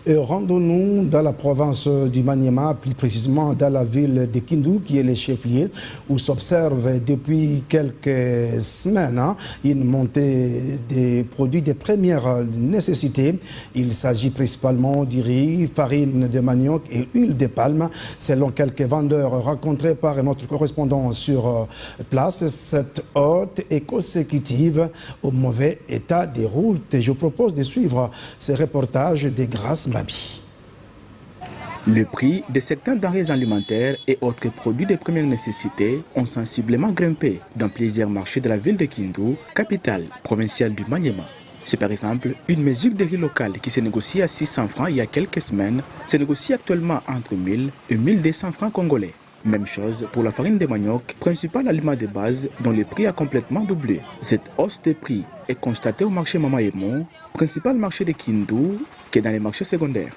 Rendons-nous dans la province du Maniema, plus précisément dans la ville de Kindu, qui est le chef-lieu, où s'observe depuis quelques semaines une montée des produits de première nécessité. Il s'agit principalement du riz, farine de manioc et huile de palme. Selon quelques vendeurs rencontrés par notre correspondant sur place, cette hausse est consécutive au mauvais état des routes. Je vous propose de suivre ce reportage de Grâce Mabi. Le prix de certains denrées alimentaires et autres produits de première nécessité ont sensiblement grimpé dans plusieurs marchés de la ville de Kindu, capitale provinciale du Maniema. C'est par exemple une mesure de riz local qui se négocie à 600 francs il y a quelques semaines, se négocie actuellement entre 1000 et 1200 francs congolais. Même chose pour la farine de manioc, principal aliment de base dont le prix a complètement doublé. Cette hausse de prix est constatée au marché Mamaemo, principal marché de Kindu, qui est dans les marchés secondaires.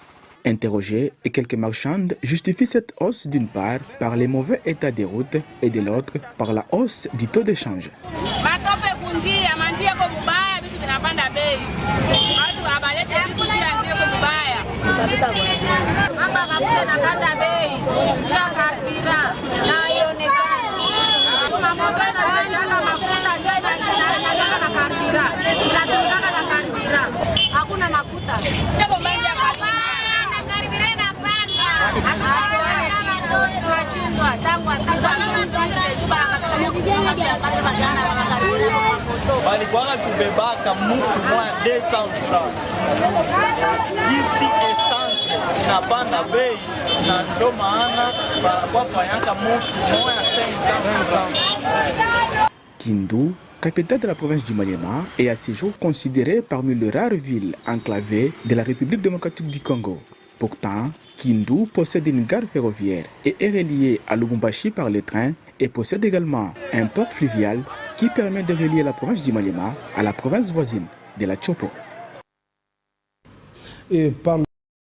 Interrogés, et quelques marchandes justifient cette hausse d'une part par les mauvais états des routes et de l'autre par la hausse du taux d'échange. Balikuwa tubebaka mtu mwa 200 francs. Isi essence inapanda bei na ndio maana kwa fanyaka mtu mwa 500 francs. Kindu, capitale de la province du Maniema, est à ce jour considérée parmi les rares villes enclavées de la République démocratique du Congo. Pourtant, Kindu possède une gare ferroviaire et est reliée à Lubumbashi par le train et possède également un port fluvial qui permet de relier la province du Maniema à la province voisine de la Chopo.